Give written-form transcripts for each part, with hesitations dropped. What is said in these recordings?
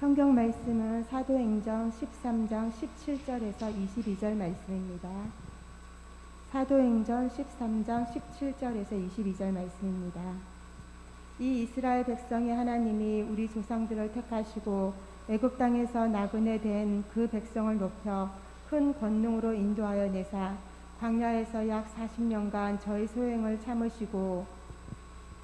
성경 말씀은 사도행전 13장 17절에서 22절 말씀입니다. 사도행전 13장 17절에서 22절 말씀입니다. 이 이스라엘 백성이 하나님이 우리 조상들을 택하시고 애굽 땅에서 나그네 된 그 백성을 높여 큰 권능으로 인도하여 내사 광야에서 약 40년간 저희 소행을 참으시고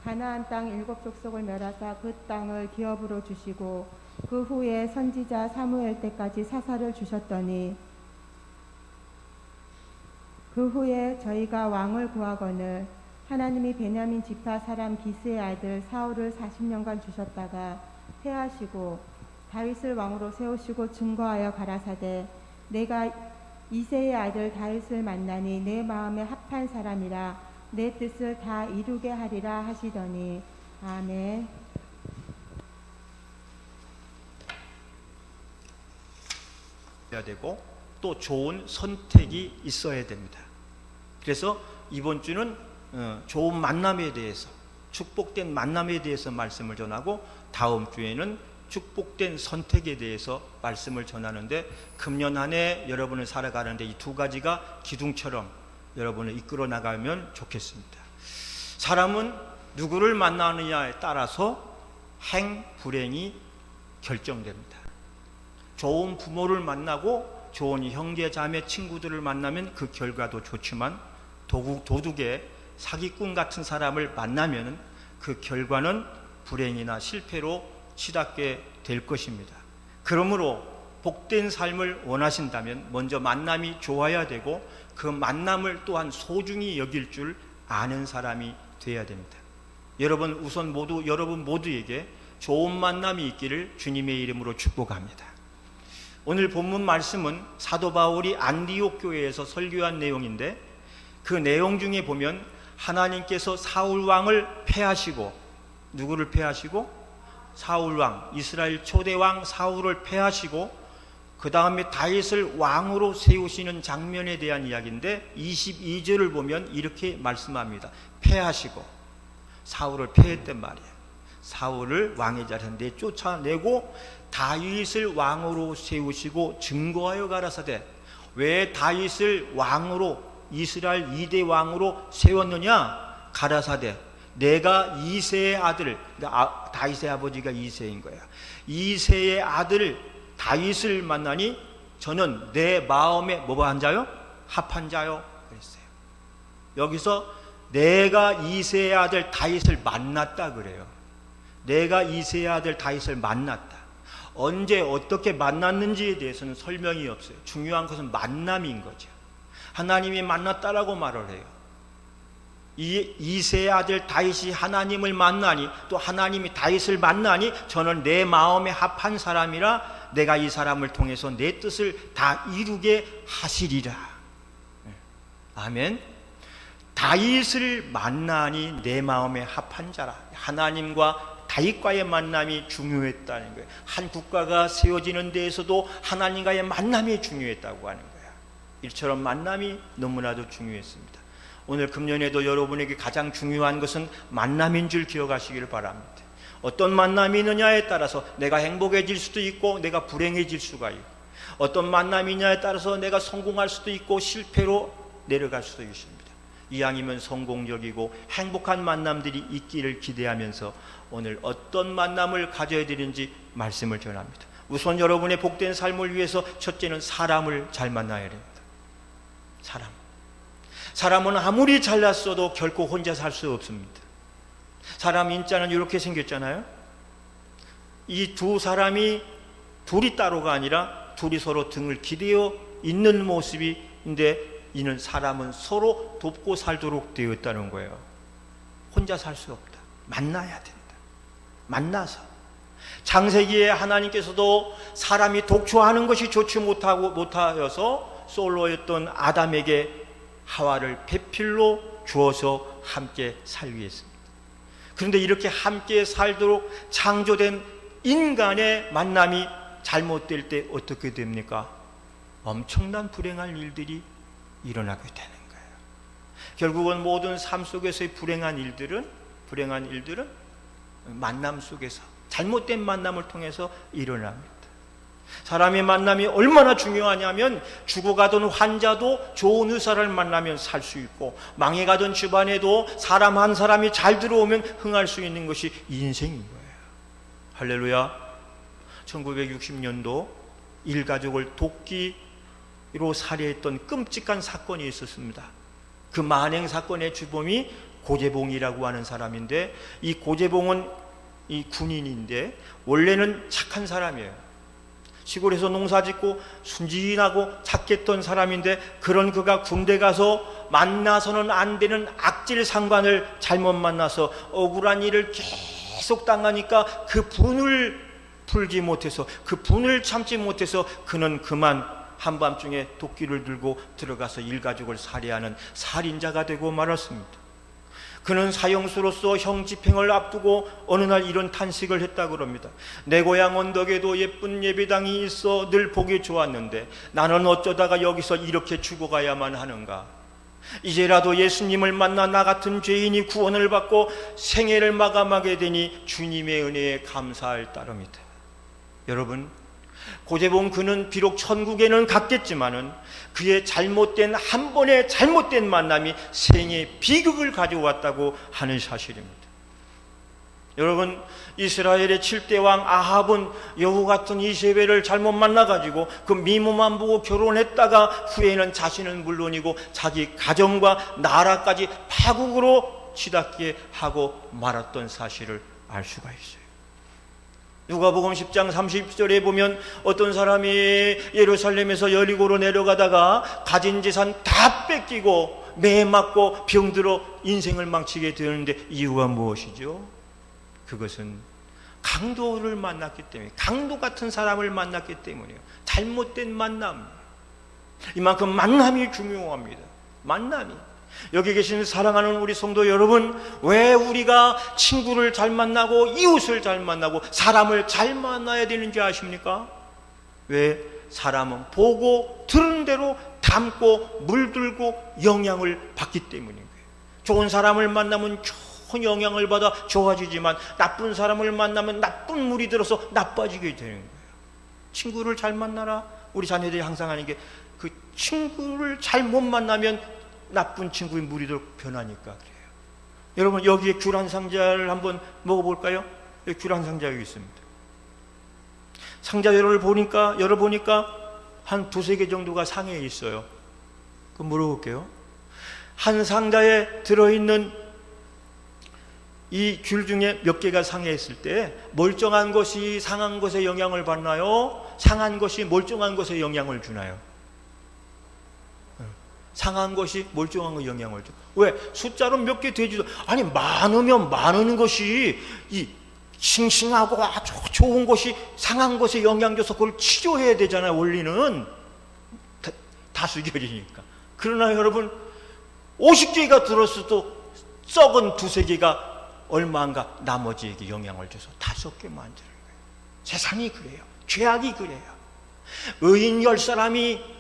가나안 땅 7 족속을 멸하사 그 땅을 기업으로 주시고 그 후에 선지자 사무엘 때까지 사사를 주셨더니 그 후에 저희가 왕을 구하거늘 하나님이 베냐민 지파 사람 기스의 아들 사울을 40년간 주셨다가 패하시고 다윗을 왕으로 세우시고 증거하여 가라사대 내가 이새의 아들 다윗을 만나니 내 마음에 합한 사람이라 내 뜻을 다 이루게 하리라 하시더니 아멘. 해야 되고 또 좋은 선택이 있어야 됩니다. 그래서 이번 주는 좋은 만남에 대해서, 축복된 만남에 대해서 말씀을 전하고 다음 주에는 축복된 선택에 대해서 말씀을 전하는데, 금년 한 해 여러분을 살아가는데 이 두 가지가 기둥처럼 여러분을 이끌어 나가면 좋겠습니다. 사람은 누구를 만나느냐에 따라서 행, 불행이 결정됩니다. 좋은 부모를 만나고 좋은 형제, 자매, 친구들을 만나면 그 결과도 좋지만 도둑의 사기꾼 같은 사람을 만나면 그 결과는 불행이나 실패로 치닫게 될 것입니다. 그러므로 복된 삶을 원하신다면 먼저 만남이 좋아야 되고 그 만남을 또한 소중히 여길 줄 아는 사람이 되어야 됩니다. 여러분 모두에게 좋은 만남이 있기를 주님의 이름으로 축복합니다. 오늘 본문 말씀은 사도 바울이 안디옥 교회에서 설교한 내용인데, 그 내용 중에 보면 하나님께서 사울 왕을 패하시고, 누구를 패하시고? 사울 왕, 이스라엘 초대 왕 사울을 패하시고 그 다음에 다윗을 왕으로 세우시는 장면에 대한 이야기인데, 22절을 보면 이렇게 말씀합니다. 패하시고, 사울을 패했단 말이에요. 사울을 왕의 자리에서 내쫓아내고 다윗을 왕으로 세우시고 증거하여 가라사대. 왜 다윗을 왕으로, 이스라엘 2대 왕으로 세웠느냐? 가라사대 내가 이새의 아들, 다윗의 아버지가 이새인 거야. 이새의 아들 다윗을 만나니 저는 내 마음에 뭐한 자요? 합한 자요. 그랬어요. 여기서 내가 이새의 아들 다윗을 만났다 그래요. 내가 이새의 아들 다윗을 만났다. 언제 어떻게 만났는지에 대해서는 설명이 없어요. 중요한 것은 만남인 거죠. 하나님이 만났다라고 말을 해요. 이새의 아들 다윗이 하나님을 만나니, 또 하나님이 다윗을 만나니 저는 내 마음에 합한 사람이라 내가 이 사람을 통해서 내 뜻을 다 이루게 하시리라. 아멘. 다윗을 만나니 내 마음에 합한 자라. 하나님과 다윗과의 만남이 중요했다는 거예요. 한 국가가 세워지는 데에서도 하나님과의 만남이 중요했다고 하는 거예요. 이처럼 만남이 너무나도 중요했습니다. 오늘 금년에도 여러분에게 가장 중요한 것은 만남인 줄 기억하시기를 바랍니다. 어떤 만남이 있느냐에 따라서 내가 행복해질 수도 있고 내가 불행해질 수가 있고, 어떤 만남이냐에 따라서 내가 성공할 수도 있고 실패로 내려갈 수도 있습니다. 이왕이면 성공적이고 행복한 만남들이 있기를 기대하면서 오늘 어떤 만남을 가져야 되는지 말씀을 전합니다. 우선 여러분의 복된 삶을 위해서 첫째는 사람을 잘 만나야 됩니다. 사람은 아무리 잘났어도 결코 혼자 살 수 없습니다. 사람 인자는 이렇게 생겼잖아요. 이 두 사람이 둘이 따로가 아니라 둘이 서로 등을 기대어 있는 모습인데, 이는 사람은 서로 돕고 살도록 되었다는 거예요. 혼자 살 수 없다. 만나야 된다. 만나서. 창세기에 하나님께서도 사람이 독초하는 것이 좋지 못하여서 솔로였던 아담에게 하와를 배필로 주어서 함께 살게 했습니다. 그런데 이렇게 함께 살도록 창조된 인간의 만남이 잘못될 때 어떻게 됩니까? 엄청난 불행한 일들이 일어나게 되는 거예요. 결국은 모든 삶 속에서의 불행한 일들은 만남 속에서 잘못된 만남을 통해서 일어납니다. 사람의 만남이 얼마나 중요하냐면 죽어가던 환자도 좋은 의사를 만나면 살 수 있고, 망해가던 집안에도 사람 한 사람이 잘 들어오면 흥할 수 있는 것이 인생인 거예요. 할렐루야. 1960년도 일가족을 도끼로 살해했던 끔찍한 사건이 있었습니다. 그 만행 사건의 주범이 고재봉이라고 하는 사람인데, 이 고재봉은 이 군인인데 원래는 착한 사람이에요. 시골에서 농사짓고 순진하고 착했던 사람인데, 그런 그가 군대 가서 만나서는 안 되는 악질 상관을 잘못 만나서 억울한 일을 계속 당하니까 그 분을 풀지 못해서, 그 분을 참지 못해서 그는 그만 한밤중에 도끼를 들고 들어가서 일가족을 살해하는 살인자가 되고 말았습니다. 그는 사형수로서 형 집행을 앞두고 어느 날 이런 탄식을 했다고 합니다. 내 고향 언덕에도 예쁜 예배당이 있어 늘 보기 좋았는데 나는 어쩌다가 여기서 이렇게 죽어가야만 하는가. 이제라도 예수님을 만나 나 같은 죄인이 구원을 받고 생애를 마감하게 되니 주님의 은혜에 감사할 따름이다. 여러분, 고재봉 그는 비록 천국에는 갔겠지만은 그의 잘못된 한 번의 잘못된 만남이 생의 비극을 가져왔다고 하는 사실입니다. 여러분, 이스라엘의 7대 왕 아합은 여우 같은 이세벨을 잘못 만나가지고 그 미모만 보고 결혼했다가 후에는 자신은 물론이고 자기 가정과 나라까지 파국으로 치닫게 하고 말았던 사실을 알 수가 있어요. 누가복음 10장 30절에 보면 어떤 사람이 예루살렘에서 여리고로 내려가다가 가진 재산 다 뺏기고 매 맞고 병들어 인생을 망치게 되는데 이유가 무엇이죠? 그것은 강도를 만났기 때문에, 강도 같은 사람을 만났기 때문이에요. 잘못된 만남. 이만큼 만남이 중요합니다. 만남이. 여기 계신 사랑하는 우리 성도 여러분, 왜 우리가 친구를 잘 만나고 이웃을 잘 만나고 사람을 잘 만나야 되는지 아십니까? 왜? 사람은 보고 들은 대로 담고 물들고 영향을 받기 때문인 거예요. 좋은 사람을 만나면 좋은 영향을 받아 좋아지지만 나쁜 사람을 만나면 나쁜 물이 들어서 나빠지게 되는 거예요. 친구를 잘 만나라. 우리 자녀들이 항상 하는 게, 그 친구를 잘 못 만나면 나쁜 친구의 무리로 변하니까 그래요. 여러분, 여기에 귤 한 상자를 한번 먹어볼까요? 여기 귤 한 상자 여기 있습니다. 상자 열어보니까 한 두세 개 정도가 상해 있어요. 그럼 물어볼게요. 한 상자에 들어있는 이 귤 중에 몇 개가 상해 있을 때 멀쩡한 것이 상한 것에 영향을 받나요? 상한 것이 멀쩡한 것에 영향을 주나요? 상한 것이 멀쩡한 것에 영향을 줘. 왜? 숫자로 몇 개 되지도, 아니 많으면 많은 것이 이 싱싱하고 아주 좋은 것이 상한 것에 영향 줘서 그걸 치료해야 되잖아요. 원리는 다수결이니까. 그러나 여러분, 50개가 들었어도 썩은 두세 개가 얼마인가 나머지에게 영향을 줘서 5개 만드는 거예요. 세상이 그래요. 죄악이 그래요. 의인 10사람이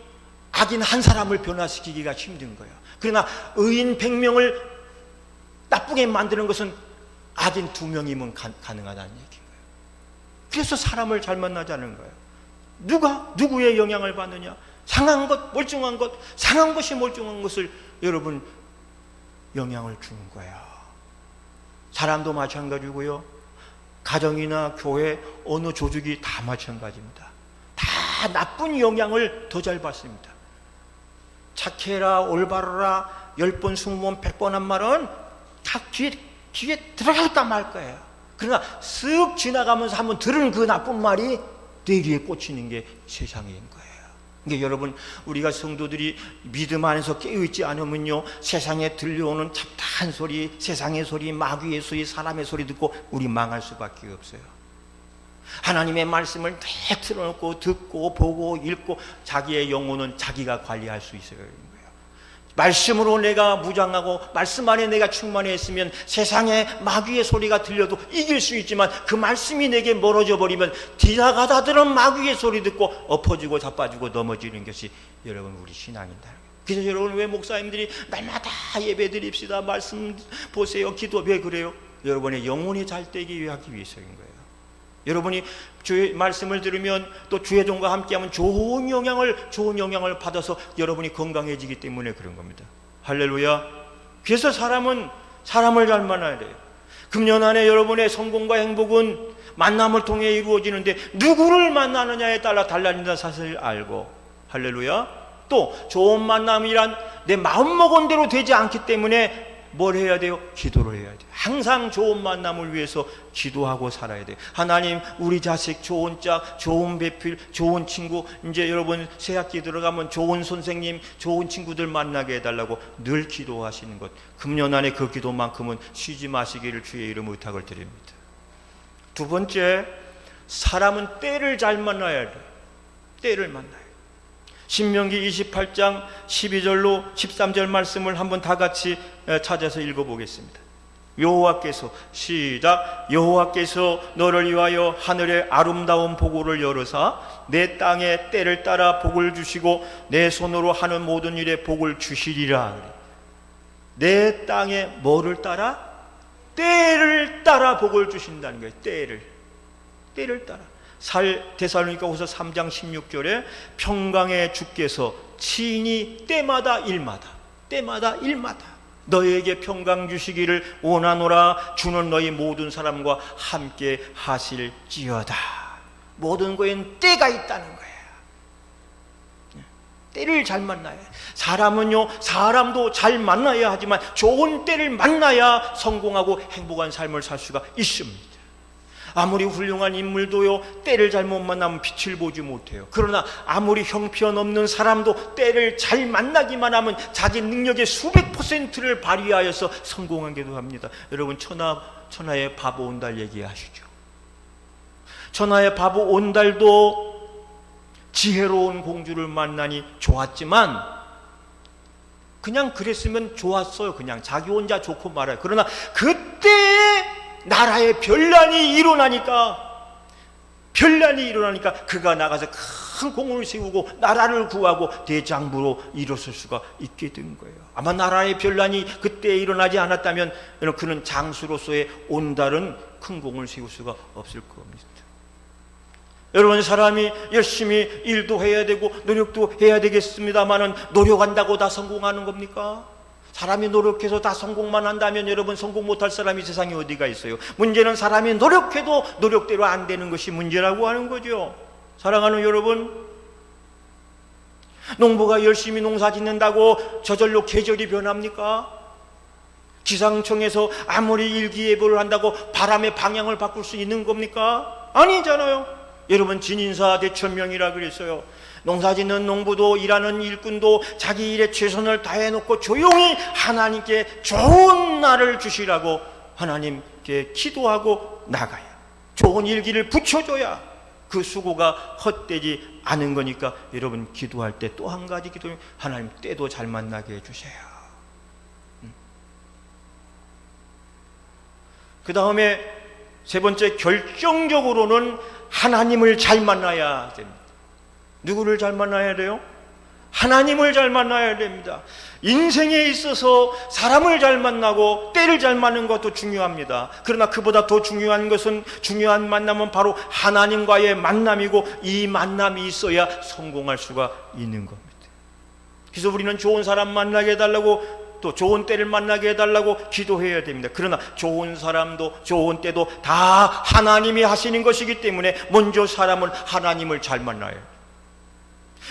악인 한 사람을 변화시키기가 힘든 거예요. 그러나 의인 100명을 나쁘게 만드는 것은 악인 2명이면 가능하다는 얘기인 거예요. 그래서 사람을 잘 만나자는 거예요. 누가 누구의 영향을 받느냐? 상한 것, 멀쩡한 것, 상한 것이 멀쩡한 것을 여러분 영향을 주는 거예요. 사람도 마찬가지고요. 가정이나 교회, 어느 조직이 다 마찬가지입니다. 다 나쁜 영향을 더 잘 받습니다. 착해라, 올바르라, 10번, 20번, 100번 한 말은 다 귀에 들어갈까 말 거예요. 그러나 쓱 지나가면서 한번 들은 그 나쁜 말이 내 귀에 꽂히는 게 세상인 거예요. 그러니까 여러분, 우리가 성도들이 믿음 안에서 깨어있지 않으면요, 세상에 들려오는 잡다한 소리, 세상의 소리, 마귀의 소리, 사람의 소리 듣고 우리 망할 수밖에 없어요. 하나님의 말씀을 다 틀어놓고 듣고 보고 읽고 자기의 영혼은 자기가 관리할 수 있어야 되는 거예요. 말씀으로 내가 무장하고 말씀 안에 내가 충만해 있으면 세상에 마귀의 소리가 들려도 이길 수 있지만, 그 말씀이 내게 멀어져 버리면 지나가다 들은 마귀의 소리 듣고 엎어지고 자빠지고 넘어지는 것이 여러분 우리 신앙이다. 그래서 여러분, 왜 목사님들이 날마다 예배 드립시다, 말씀 보세요, 기도, 왜 그래요? 여러분의 영혼이 잘 되기 위하기 위해서인 거예요. 여러분이 주의 말씀을 들으면 또 주의 종과 함께하면 좋은 영향을 받아서 여러분이 건강해지기 때문에 그런 겁니다. 할렐루야. 그래서 사람은 사람을 잘 만나야 돼요. 금년 안에 여러분의 성공과 행복은 만남을 통해 이루어지는데 누구를 만나느냐에 따라 달라진다는 사실을 알고, 할렐루야. 또 좋은 만남이란 내 마음먹은 대로 되지 않기 때문에 뭘 해야 돼요? 기도를 해야 돼요. 항상 좋은 만남을 위해서 기도하고 살아야 돼요. 하나님, 우리 자식 좋은 짝, 좋은 배필, 좋은 친구, 이제 여러분 새학기 들어가면 좋은 선생님, 좋은 친구들 만나게 해달라고 늘 기도하시는 것, 금년 안에 그 기도만큼은 쉬지 마시기를 주의 이름으로 부탁을 드립니다. 두 번째, 사람은 때를 잘 만나야 돼요. 때를 만나요. 신명기 28장 12절로 13절 말씀을 한번 다 같이 찾아서 읽어보겠습니다. 여호와께서, 시작. 여호와께서 너를 위하여 하늘의 아름다운 보고를 열으사 내 땅에 때를 따라 복을 주시고 내 손으로 하는 모든 일에 복을 주시리라. 내 땅에 뭐를 따라? 때를 따라 복을 주신다는 거예요. 때를 따라. 데살로니가후서 3장 16절에 평강의 주께서 친히 때마다 일마다 너희에게 평강 주시기를 원하노라. 주는 너희 모든 사람과 함께 하실지어다. 모든 거엔 때가 있다는 거예요. 때를 잘 만나야 해요. 사람도 잘 만나야 하지만 좋은 때를 만나야 성공하고 행복한 삶을 살 수가 있습니다. 아무리 훌륭한 인물도요, 때를 잘못 만나면 빛을 보지 못해요. 그러나 아무리 형편없는 사람도 때를 잘 만나기만 하면 자기 능력의 수백 %를 발휘하여서 성공하기도 합니다. 여러분, 천하의 바보 온달 얘기하시죠. 천하의 바보 온달도 지혜로운 공주를 만나니 좋았지만 그냥 그랬으면 좋았어요. 그냥 자기 혼자 좋고 말아요. 그러나 그때 나라에 변란이 일어나니까 그가 나가서 큰 공을 세우고 나라를 구하고 대장부로 일었을 수가 있게 된 거예요. 아마 나라의 변란이 그때 일어나지 않았다면 그는 장수로서의 온달은 큰 공을 세울 수가 없을 겁니다. 여러분, 사람이 열심히 일도 해야 되고 노력도 해야 되겠습니다만은 노력한다고 다 성공하는 겁니까? 사람이 노력해서 다 성공만 한다면 여러분, 성공 못할 사람이 세상에 어디가 있어요? 문제는 사람이 노력해도 노력대로 안 되는 것이 문제라고 하는 거죠. 사랑하는 여러분, 농부가 열심히 농사 짓는다고 저절로 계절이 변합니까? 기상청에서 아무리 일기예보를 한다고 바람의 방향을 바꿀 수 있는 겁니까? 아니잖아요. 여러분, 진인사 대천명이라 그랬어요. 농사짓는 농부도 일하는 일꾼도 자기 일에 최선을 다해놓고 조용히 하나님께 좋은 날을 주시라고 하나님께 기도하고 나가야, 좋은 일기를 붙여줘야 그 수고가 헛되지 않은 거니까 여러분, 기도할 때 또 한 가지 기도는 하나님, 때도 잘 만나게 해주세요. 그 다음에 세 번째, 결정적으로는 하나님을 잘 만나야 됩니다. 누구를 잘 만나야 돼요? 하나님을 잘 만나야 됩니다. 인생에 있어서 사람을 잘 만나고 때를 잘 맞는 것도 중요합니다. 그러나 그보다 더 중요한 것은, 중요한 만남은 바로 하나님과의 만남이고, 이 만남이 있어야 성공할 수가 있는 겁니다. 그래서 우리는 좋은 사람 만나게 해달라고, 또 좋은 때를 만나게 해달라고 기도해야 됩니다. 그러나 좋은 사람도 좋은 때도 다 하나님이 하시는 것이기 때문에 먼저 사람은 하나님을 잘 만나야 해요.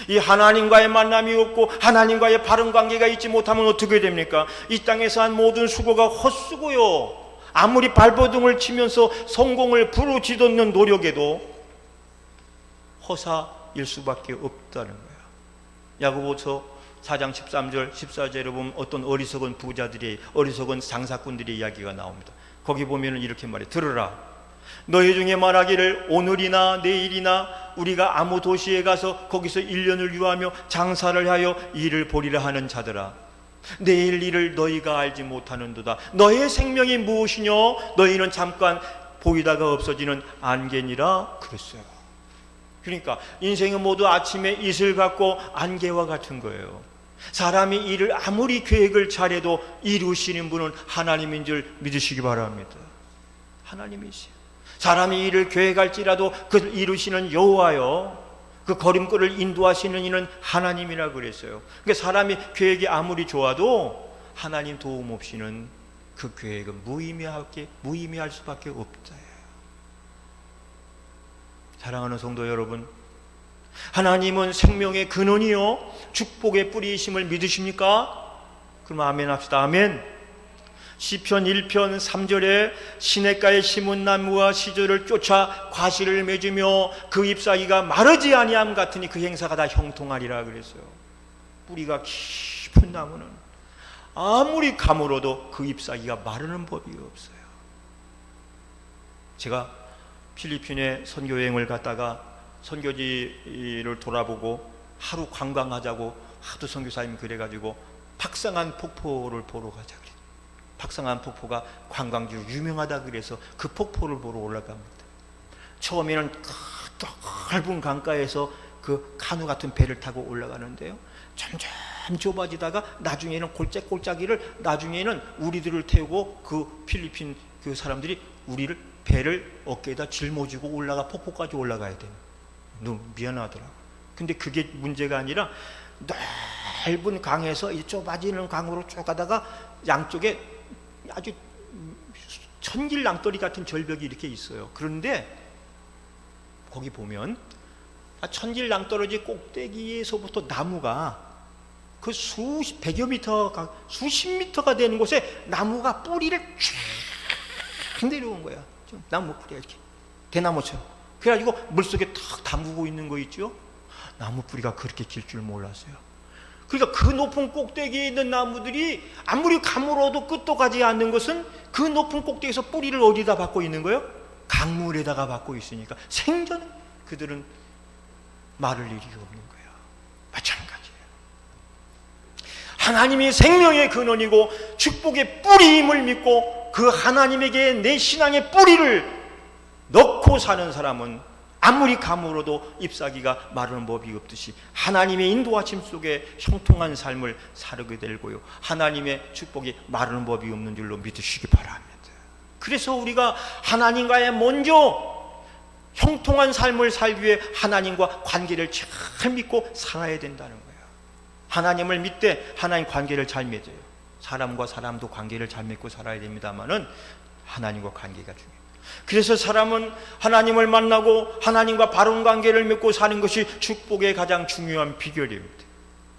이 하나님과의 만남이 없고 하나님과의 바른 관계가 있지 못하면 어떻게 됩니까? 이 땅에서 한 모든 수고가 헛수고요. 아무리 발버둥을 치면서 성공을 부르짖는 노력에도 허사일 수밖에 없다는 거예요. 야고보서 4장 13절 14절에 보면 어떤 어리석은 부자들이, 어리석은 장사꾼들의 이야기가 나옵니다. 거기 보면 이렇게 말해, 들으라. 너희 중에 말하기를 오늘이나 내일이나 우리가 아무 도시에 가서 거기서 1년을 유하며 장사를 하여 일을 보리라 하는 자들아, 내일 일을 너희가 알지 못하는도다. 너의 생명이 무엇이냐? 너희는 잠깐 보이다가 없어지는 안개니라 그랬어요. 그러니까 인생은 모두 아침에 이슬 같고 안개와 같은 거예요. 사람이 일을 아무리 계획을 잘해도 이루시는 분은 하나님인 줄 믿으시기 바랍니다. 하나님이시요. 사람이 이를 계획할지라도 그를 이루시는 여호와여, 그 걸음걸이를 인도하시는 이는 하나님이라 그랬어요. 그러니까 사람이 계획이 아무리 좋아도 하나님 도움 없이는 그 계획은 무의미할 수밖에 없다. 사랑하는 성도 여러분, 하나님은 생명의 근원이요 축복의 뿌리이심을 믿으십니까? 그럼 아멘 합시다. 아멘. 시편 1편 3절에 시냇가에 심은 나무와 시절을 쫓아 과실을 맺으며 그 잎사귀가 마르지 아니함 같으니 그 행사가 다 형통하리라 그랬어요. 뿌리가 깊은 나무는 아무리 가물어도 그 잎사귀가 마르는 법이 없어요. 제가 필리핀에 선교여행을 갔다가 선교지를 돌아보고 하루 관광하자고 하도 선교사님 그래가지고 박상한 폭포를 보러 가자 그래요. 박상한 폭포가 관광지로 유명하다 그래서 그 폭포를 보러 올라갑니다. 처음에는 넓은 강가에서 그 카누 같은 배를 타고 올라가는데요, 점점 좁아지다가 나중에는 골짜기를, 나중에는 우리들을 태우고 그 필리핀 그 사람들이 우리를 배를 어깨에다 짊어지고 폭포까지 올라가야 돼요. 너무 미안하더라고요. 근데 그게 문제가 아니라 넓은 강에서 이 좁아지는 강으로 쭉 가다가 양쪽에 아주 천길낭떠리 같은 절벽이 이렇게 있어요. 그런데 거기 보면 천길낭떠러지 꼭대기에서부터 나무가 그 백여 미터, 수십 미터가 되는 곳에 나무가 뿌리를 쫙 내려온 거야. 나무 뿌리가 이렇게 대나무처럼. 그래가지고 물속에 탁 담그고 있는 거 있죠. 나무 뿌리가 그렇게 길 줄 몰랐어요. 그러니까 그 높은 꼭대기에 있는 나무들이 아무리 가물어도 끝도 가지 않는 것은 그 높은 꼭대기에서 뿌리를 어디다 받고 있는 거예요? 강물에다가 받고 있으니까 생전에 그들은 마를 일이 없는 거예요. 마찬가지예요. 하나님이 생명의 근원이고 축복의 뿌리임을 믿고 그 하나님에게 내 신앙의 뿌리를 넣고 사는 사람은 아무리 가물어도 잎사귀가 마르는 법이 없듯이 하나님의 인도하심 속에 형통한 삶을 살게 되고요, 하나님의 축복이 마르는 법이 없는 줄로 믿으시기 바랍니다. 그래서 우리가 하나님과의 먼저 형통한 삶을 살기 위해 하나님과 관계를 잘 믿고 살아야 된다는 거예요. 하나님을 믿되 하나님 관계를 잘 맺어요. 사람과 사람도 관계를 잘 맺고 살아야 됩니다만은 하나님과 관계가 중요해요. 그래서 사람은 하나님을 만나고 하나님과 바른 관계를 맺고 사는 것이 축복의 가장 중요한 비결입니다.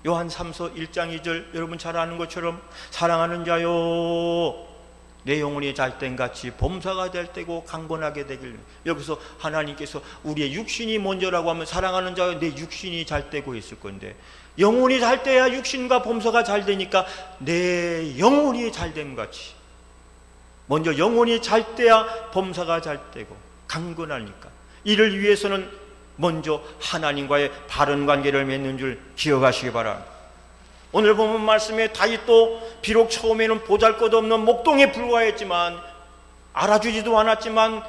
요한 3서 1장 2절 여러분 잘 아는 것처럼 사랑하는 자여 내 영혼이 잘된 같이 범사가 될 때고 강건하게 되길. 여기서 하나님께서 우리의 육신이 먼저라고 하면 사랑하는 자여 내 육신이 잘 되고 있을 건데, 영혼이 잘 돼야 육신과 범사가 잘 되니까 내 영혼이 잘된 같이 먼저 영혼이 잘 돼야 범사가 잘 되고 강건하니까 이를 위해서는 먼저 하나님과의 바른 관계를 맺는 줄 기억하시기 바랍니다. 오늘 보면 말씀에 다윗도 비록 처음에는 보잘것없는 목동에 불과했지만, 알아주지도 않았지만,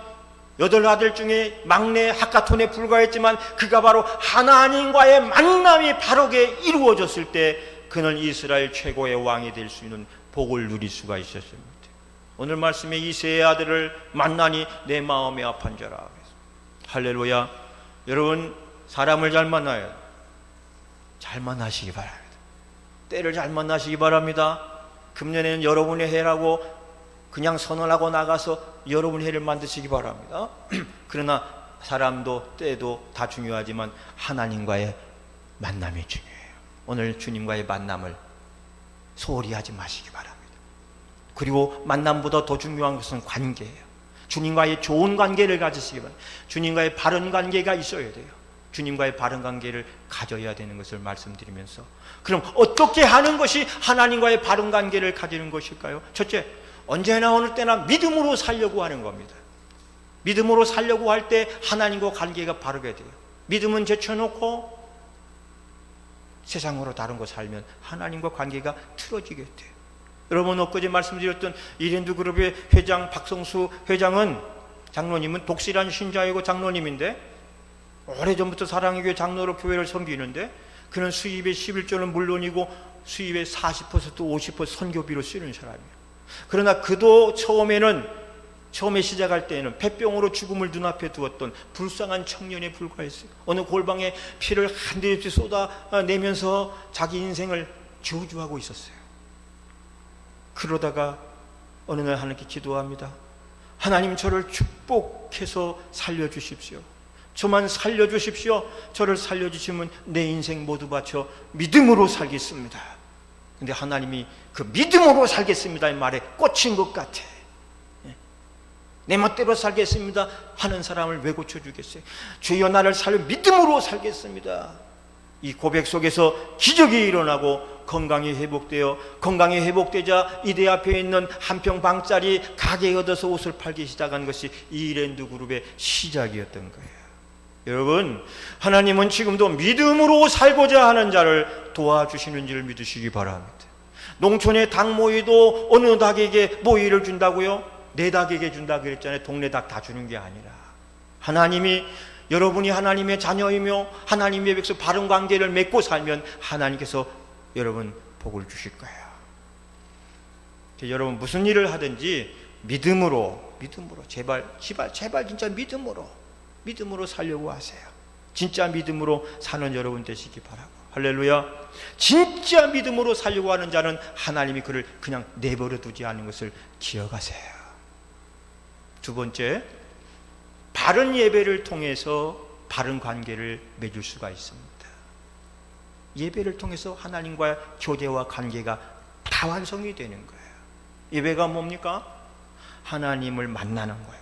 8아들 중에 막내 하카톤에 불과했지만 그가 바로 하나님과의 만남이 바르게 이루어졌을 때 그는 이스라엘 최고의 왕이 될 수 있는 복을 누릴 수가 있었습니다. 오늘 말씀에 이새의 아들을 만나니 내 마음이 아픈자라. 할렐루야. 여러분, 사람을 잘 만나야 돼요. 잘 만나시기 바랍니다. 때를 잘 만나시기 바랍니다. 금년에는 여러분의 해라고 그냥 선언하고 나가서 여러분의 해를 만드시기 바랍니다. 그러나 사람도 때도 다 중요하지만 하나님과의 만남이 중요해요. 오늘 주님과의 만남을 소홀히 하지 마시기 바랍니다. 그리고 만남보다 더 중요한 것은 관계예요. 주님과의 좋은 관계를 가지시기 바랍니다. 주님과의 바른 관계가 있어야 돼요. 주님과의 바른 관계를 가져야 되는 것을 말씀드리면서, 그럼 어떻게 하는 것이 하나님과의 바른 관계를 가지는 것일까요? 첫째, 언제나 어느 때나 믿음으로 살려고 하는 겁니다. 믿음으로 살려고 할 때 하나님과 관계가 바르게 돼요. 믿음은 제쳐놓고 세상으로 다른 거 살면 하나님과 관계가 틀어지게 돼요. 여러분, 엊그제 말씀드렸던 이랜드 그룹의 회장 박성수 회장은, 장로님은 독실한 신자이고 장로님인데 오래전부터 사랑의 교회 장로로 교회를 섬기는데, 그는 수입의 11조는 물론이고 수입의 40% 50% 선교비로 쓰는 사람이에요. 그러나 그도 처음에는 처음에 시작할 때에는 폐병으로 죽음을 눈앞에 두었던 불쌍한 청년에 불과했어요. 어느 골방에 피를 한두 없이 쏟아내면서 자기 인생을 저주하고 있었어요. 그러다가 어느 날 하나님께 기도합니다. 하나님, 저를 축복해서 살려주십시오. 저만 살려주십시오. 저를 살려주시면 내 인생 모두 바쳐 믿음으로 살겠습니다. 근데 하나님이 그 믿음으로 살겠습니다의 말에 꽂힌 것 같아. 내 멋대로 살겠습니다 하는 사람을 왜 고쳐주겠어요? 주여, 나를 살려 믿음으로 살겠습니다. 이 고백 속에서 기적이 일어나고 건강이 회복되자 이대 앞에 있는 한 평 방짜리 가게에 얻어서 옷을 팔기 시작한 것이 이랜드 그룹의 시작이었던 거예요. 여러분, 하나님은 지금도 믿음으로 살고자 하는 자를 도와주시는 줄 믿으시기 바랍니다. 농촌의 닭 모이도 어느 닭에게 모이를 준다고요? 내 닭에게 준다 그랬잖아요. 동네 닭 다 주는 게 아니라 하나님이, 여러분이 하나님의 자녀이며 하나님의 백성 바른 관계를 맺고 살면 하나님께서 여러분 복을 주실 거예요. 여러분 무슨 일을 하든지 믿음으로 제발 진짜 믿음으로 살려고 하세요. 진짜 믿음으로 사는 여러분 되시기 바라고. 할렐루야. 진짜 믿음으로 살려고 하는 자는 하나님이 그를 그냥 내버려 두지 않는 것을 기억하세요. 두 번째, 바른 예배를 통해서 바른 관계를 맺을 수가 있습니다. 예배를 통해서 하나님과의 교제와 관계가 다 완성이 되는 거예요. 예배가 뭡니까? 하나님을 만나는 거예요.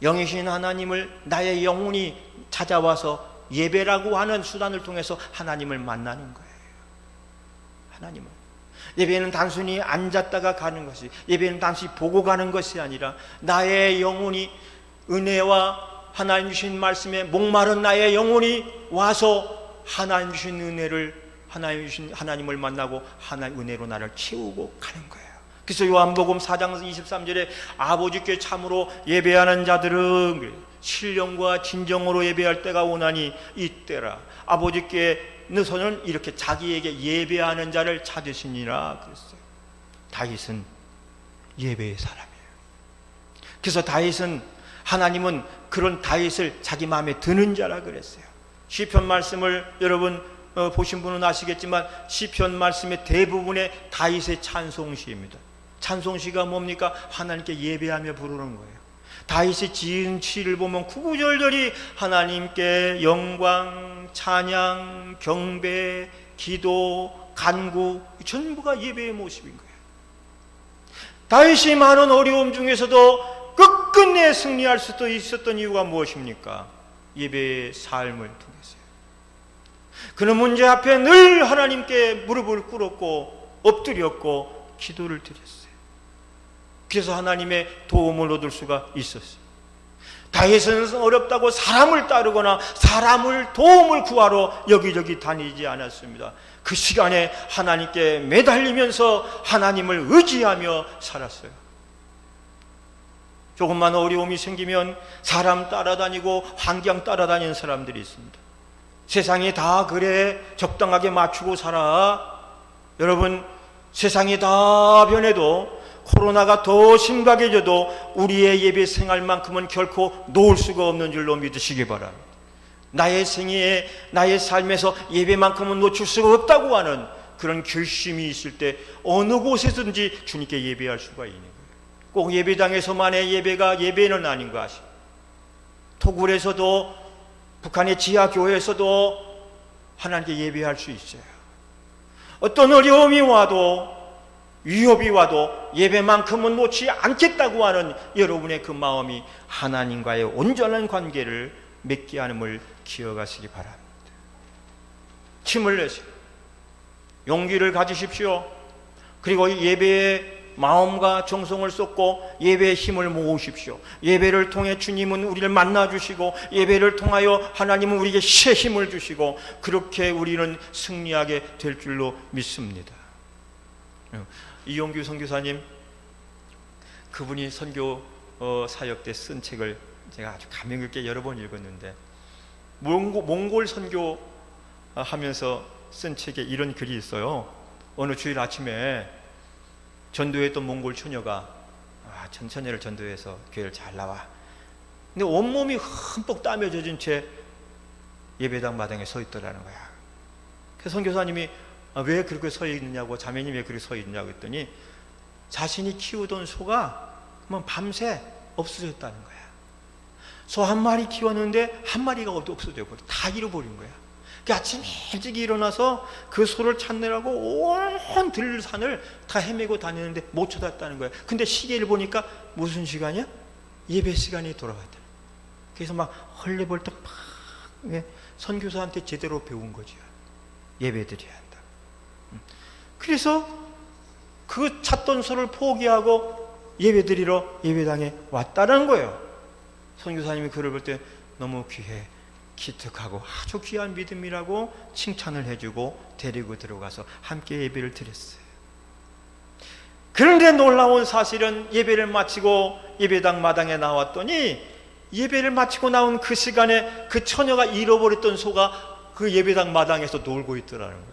영이신 하나님을 나의 영혼이 찾아와서 예배라고 하는 수단을 통해서 하나님을 만나는 거예요. 하나님을. 예배는 단순히 앉았다가 가는 것이, 예배는 단순히 보고 가는 것이 아니라 나의 영혼이 은혜와 하나님 주신 말씀에 목마른 나의 영혼이 와서 하나님 주신 은혜를, 하나님을 만나고 하나님 은혜로 나를 채우고 가는 거예요. 그래서 요한복음 4장 23절에 아버지께 참으로 예배하는 자들은 신령과 진정으로 예배할 때가 오나니 이때라. 아버지께서는 이렇게 자기에게 예배하는 자를 찾으시니라 그랬어요. 다윗은 예배의 사람이에요. 그래서 하나님은 그런 다윗을 자기 마음에 드는 자라 그랬어요. 시편 말씀을 여러분 보신 분은 아시겠지만 시편 말씀의 대부분의 다윗의 찬송시입니다. 찬송시가 뭡니까? 하나님께 예배하며 부르는 거예요. 다윗이 지은 시를 보면 구구절절이 하나님께 영광, 찬양, 경배, 기도, 간구, 전부가 예배의 모습인 거예요. 다윗이 많은 어려움 중에서도 끝끝내 승리할 수도 있었던 이유가 무엇입니까? 예배의 삶을 통해서요. 그는 문제 앞에 늘 하나님께 무릎을 꿇었고 엎드렸고 기도를 드렸어요. 그래서 하나님의 도움을 얻을 수가 있었어요. 다윗은 어렵다고 사람을 따르거나 사람을 도움을 구하러 여기저기 다니지 않았습니다. 그 시간에 하나님께 매달리면서 하나님을 의지하며 살았어요. 조금만 어려움이 생기면 사람 따라다니고 환경 따라다니는 사람들이 있습니다. 세상이 다 그래, 적당하게 맞추고 살아. 여러분, 세상이 다 변해도 코로나가 더 심각해져도 우리의 예배 생활만큼은 결코 놓을 수가 없는 줄로 믿으시기 바랍니다. 나의 생애에, 나의 삶에서 예배만큼은 놓칠 수가 없다고 하는 그런 결심이 있을 때 어느 곳에든지 주님께 예배할 수가 있는 거예요. 꼭 예배당에서만의 예배는 아닌 거 아시죠? 토굴에서도, 북한의 지하교회에서도 하나님께 예배할 수 있어요. 어떤 어려움이 와도, 위협이 와도 예배만큼은 놓지 않겠다고 하는 여러분의 그 마음이 하나님과의 온전한 관계를 맺게 하는을 기억하시기 바랍니다. 힘을 내세요. 용기를 가지십시오. 그리고 예배에 마음과 정성을 쏟고 예배의 힘을 모으십시오. 예배를 통해 주님은 우리를 만나주시고 예배를 통하여 하나님은 우리에게 새 힘을 주시고 그렇게 우리는 승리하게 될 줄로 믿습니다. 이용규 선교사님, 그분이 선교 사역 때 쓴 책을 제가 아주 감명 깊게 여러 번 읽었는데, 몽골 선교 하면서 쓴 책에 이런 글이 있어요. 어느 주일 아침에 전도했던 몽골 처녀가 천천히를 전도해서 교회를 잘 나와. 근데 온몸이 흠뻑 땀에 젖은 채 예배당 마당에 서 있더라는 거야. 그래서 선교사님이 왜 그렇게 서 있느냐고, 자매님 왜 그렇게 서 있느냐고 했더니 자신이 키우던 소가 밤새 없어졌다는 거야. 소 한 마리 키웠는데 한 마리가 없어져 버려. 다 잃어버린 거야. 그 아침 일찍 일어나서 그 소를 찾느라고 온 들산을 다 헤매고 다니는데 못 찾았다는 거야. 근데 시계를 보니까 무슨 시간이야? 예배 시간이 돌아갔다. 그래서 막 헐레벌떡 막 선교사한테 제대로 배운 거죠. 예배 드려야 한다. 그래서 그 찾던 소를 포기하고 예배 드리러 예배당에 왔다는 거예요. 선교사님이 그를 볼 때 너무 귀해, 기특하고 아주 귀한 믿음이라고 칭찬을 해주고 데리고 들어가서 함께 예배를 드렸어요. 그런데 놀라운 사실은 예배를 마치고 예배당 마당에 나왔더니 예배를 마치고 나온 그 시간에 그 처녀가 잃어버렸던 소가 그 예배당 마당에서 놀고 있더라는 거예요.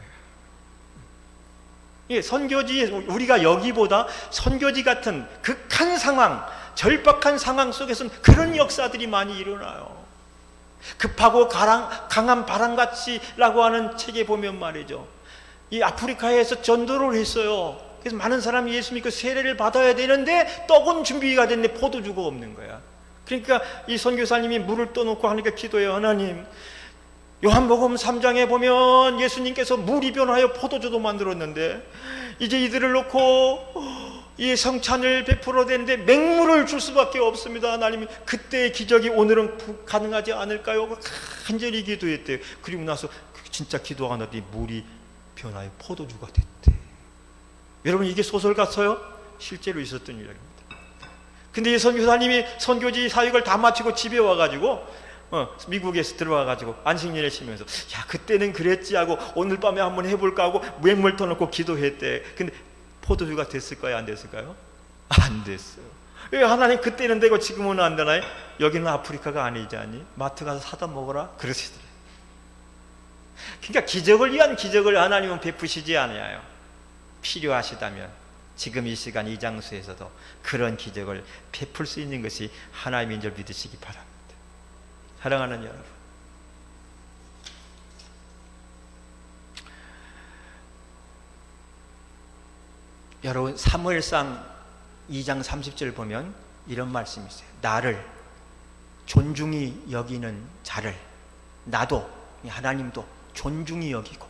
예, 선교지, 우리가 여기보다 선교지 같은 극한 상황, 절박한 상황 속에서는 그런 역사들이 많이 일어나요. 급하고 강한 바람같이라고 하는 책에 보면 말이죠, 이 아프리카에서 전도를 했어요. 그래서 많은 사람이 예수 믿고 세례를 받아야 되는데 떡은 준비가 됐는데 포도주가 없는 거야. 그러니까 이 선교사님이 물을 떠놓고 하니까 기도해요. 하나님, 요한복음 3장에 보면 예수님께서 물이 변하여 포도주도 만들었는데 이제 이들을 놓고 이 성찬을 베풀어야 되는데 맹물을 줄 수밖에 없습니다. 하나님, 그때의 기적이 오늘은 가능하지 않을까요? 간절히 기도했대요. 그리고 나서 진짜 기도하는데 물이 변하여 포도주가 됐대. 여러분, 이게 소설 같아요? 실제로 있었던 일입니다. 근데 이 선교사님이 선교지 사역을 다 마치고 집에 와가지고 미국에서 들어와가지고 안식년에 쉬면서 야, 그때는 그랬지 하고 오늘 밤에 한번 해볼까 하고 맹물 터놓고 기도했대. 근데 포도주가 됐을까요? 안 됐을까요? 안 됐어요. 왜 하나님 그때는 되고 지금은 안 되나요? 여기는 아프리카가 아니지 않니? 마트 가서 사다 먹어라 그러시더래요. 그러니까 기적을 위한 기적을 하나님은 베푸시지 않아요. 필요하시다면 지금 이 시간 이 장소에서도 그런 기적을 베풀 수 있는 것이 하나님인 줄 믿으시기 바랍니다. 사랑하는 여러분, 여러분 사무엘상 2장 30절 보면 이런 말씀이 있어요. 나를 존중히 여기는 자를 나도, 하나님도 존중히 여기고,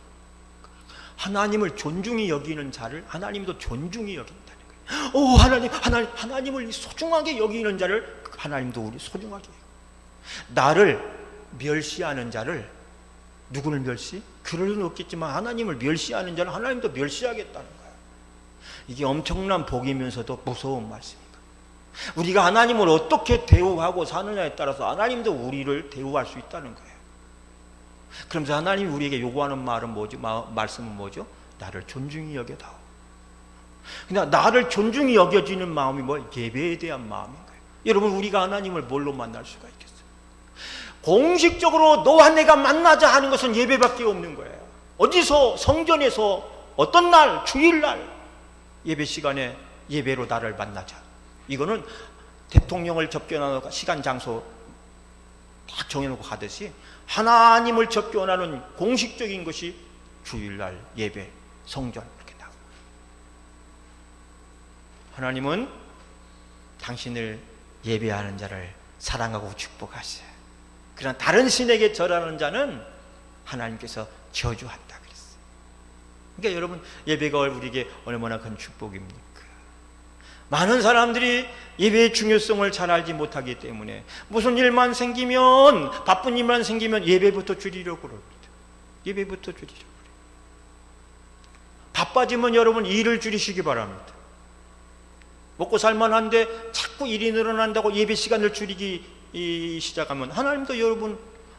하나님을 존중히 여기는 자를 하나님도 존중히 여긴다는 거예요. 오, 하나님을 소중하게 여기는 자를 하나님도 우리 소중하게 여기고, 나를 멸시하는 자를, 누구를 멸시? 그럴 수는 없겠지만 하나님을 멸시하는 자는 하나님도 멸시하겠다는 거예요. 이게 엄청난 복이면서도 무서운 말씀입니다. 우리가 하나님을 어떻게 대우하고 사느냐에 따라서 하나님도 우리를 대우할 수 있다는 거예요. 그러면서 하나님이 우리에게 요구하는 말은 뭐죠? 말씀은 뭐죠? 나를 존중히 여겨다오. 근데 나를 존중히 여겨지는 마음이 뭐? 예배에 대한 마음인 거예요. 여러분, 우리가 하나님을 뭘로 만날 수가 있겠어요? 공식적으로 너와 내가 만나자 하는 것은 예배밖에 없는 거예요. 어디서? 성전에서 어떤 날? 주일날 예배 시간에 예배로 나를 만나자. 이거는 대통령을 접견하는 시간 장소 딱 정해놓고 가듯이 하나님을 접견하는 공식적인 것이 주일날 예배, 성전 이렇게 나옵니다. 하나님은 당신을 예배하는 자를 사랑하고 축복하세요. 그러나 다른 신에게 절하는 자는 하나님께서 저주한다 그랬어요. 그러니까 여러분, 예배가 우리에게 얼마나 큰 축복입니까? 많은 사람들이 예배의 중요성을 잘 알지 못하기 때문에 무슨 일만 생기면, 바쁜 일만 생기면 예배부터 줄이려고 그럽니다. 예배부터 줄이려고 그래요. 바빠지면 여러분 일을 줄이시기 바랍니다. 먹고 살만한데 자꾸 일이 늘어난다고 예배 시간을 줄이기 시작하면 하나님도 여러분,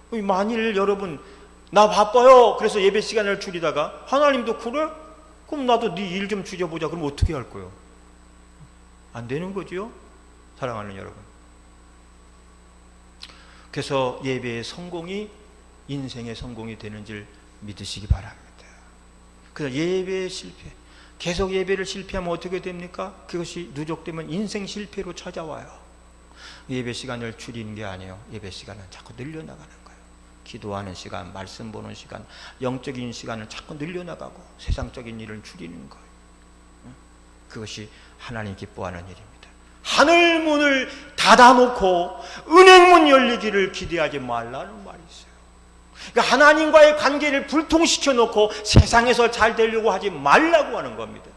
만일 여러분 나 바빠요 그래서 예배 시간을 줄이다가 하나님도 그래? 그럼 나도 네 일 좀 줄여보자. 그럼 어떻게 할 거예요? 안 되는 거죠, 사랑하는 여러분. 그래서 예배의 성공이 인생의 성공이 되는 줄 믿으시기 바랍니다. 그래서 예배의 실패, 계속 예배를 실패하면 어떻게 됩니까? 그것이 누적되면 인생 실패로 찾아와요. 예배 시간을 줄이는 게 아니에요. 예배 시간은 자꾸 늘려나가는 거예요. 기도하는 시간, 말씀 보는 시간, 영적인 시간을 자꾸 늘려나가고 세상적인 일을 줄이는 거예요. 그것이 하나님 기뻐하는 일입니다. 하늘 문을 닫아놓고 은행문 열리기를 기대하지 말라는 말이 있어요. 그러니까 하나님과의 관계를 불통시켜 놓고 세상에서 잘 되려고 하지 말라고 하는 겁니다.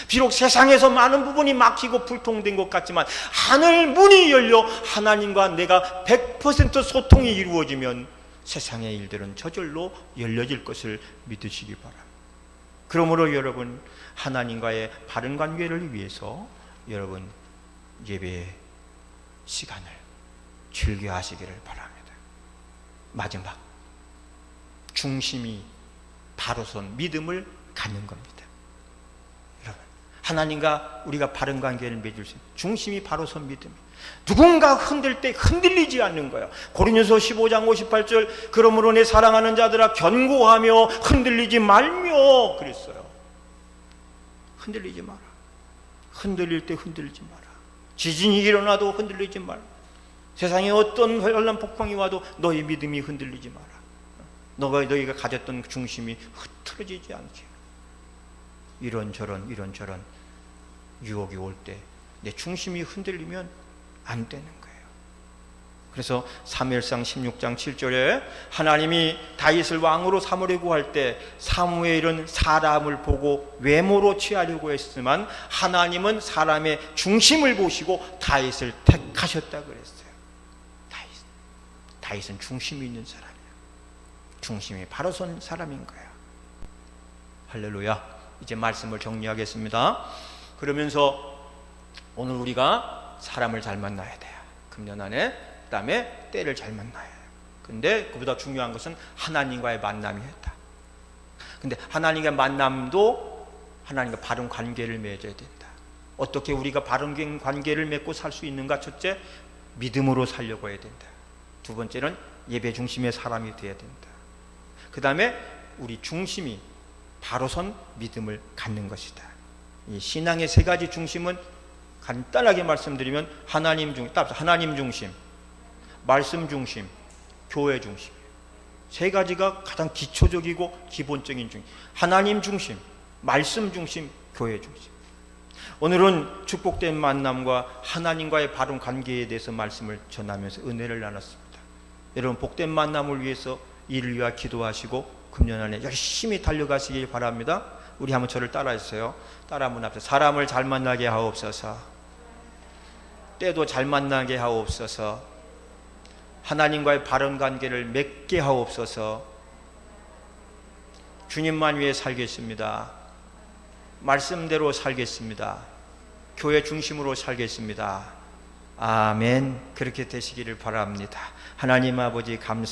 비록 세상에서 많은 부분이 막히고 불통된 것 같지만 하늘 문이 열려 하나님과 내가 100% 소통이 이루어지면 세상의 일들은 저절로 열려질 것을 믿으시기 바랍니다. 그러므로 여러분, 하나님과의 바른 관계를 위해서 여러분 예배 시간을 즐겨 하시기를 바랍니다. 마지막, 중심이 바로선 믿음을 갖는 겁니다. 여러분, 하나님과 우리가 바른 관계를 맺을 수 있는 중심이 바로선 믿음이에요. 누군가 흔들 때 흔들리지 않는 거예요. 고린도서 15장 58절, 그러므로 내 사랑하는 자들아 견고하며 흔들리지 말며 그랬어요. 흔들리지 마라. 흔들릴 때 흔들리지 마라. 지진이 일어나도 흔들리지 마라. 세상에 어떤 환난 폭풍이 와도 너희 믿음이 흔들리지 마라. 너희가 가졌던 중심이 흐트러지지 않게. 이런저런 유혹이 올 때 내 중심이 흔들리면 안 되는 거예요. 그래서 사무엘상 16장 7절에 하나님이 다윗을 왕으로 삼으려고 할 때 사무엘은 사람을 보고 외모로 취하려고 했지만 하나님은 사람의 중심을 보시고 다윗을 택하셨다 그랬어요. 다윗은 중심이 있는 사람이에요. 중심이 바로 선 사람인 거예요. 할렐루야. 이제 말씀을 정리하겠습니다. 그러면서 오늘 우리가 사람을 잘 만나야 돼요. 금년 안에. 그 다음에 때를 잘 만나야 해요. 근데 그보다 중요한 것은 하나님과의 만남이었다. 근데 하나님과의 만남도 하나님과 바른 관계를 맺어야 된다. 어떻게 우리가 바른 관계를 맺고 살 수 있는가? 첫째, 믿음으로 살려고 해야 된다. 두 번째는 예배 중심의 사람이 되어야 된다. 그 다음에 우리 중심이 바로선 믿음을 갖는 것이다. 이 신앙의 세 가지 중심은 간단하게 말씀드리면 하나님 중심, 말씀 중심, 교회 중심. 세 가지가 가장 기초적이고 기본적인 중심. 하나님 중심, 말씀 중심, 교회 중심. 오늘은 축복된 만남과 하나님과의 바른 관계에 대해서 말씀을 전하면서 은혜를 나눴습니다. 여러분, 복된 만남을 위해서 이를 위하여 기도하시고 금년 안에 열심히 달려가시길 바랍니다. 우리 한번 저를 따라해주세요. 따라 한번 합시다. 사람을 잘 만나게 하옵소서. 때도 잘 만나게 하옵소서. 하나님과의 바른 관계를 맺게 하옵소서. 주님만 위해 살겠습니다. 말씀대로 살겠습니다. 교회 중심으로 살겠습니다. 아멘. 그렇게 되시기를 바랍니다. 하나님 아버지 감사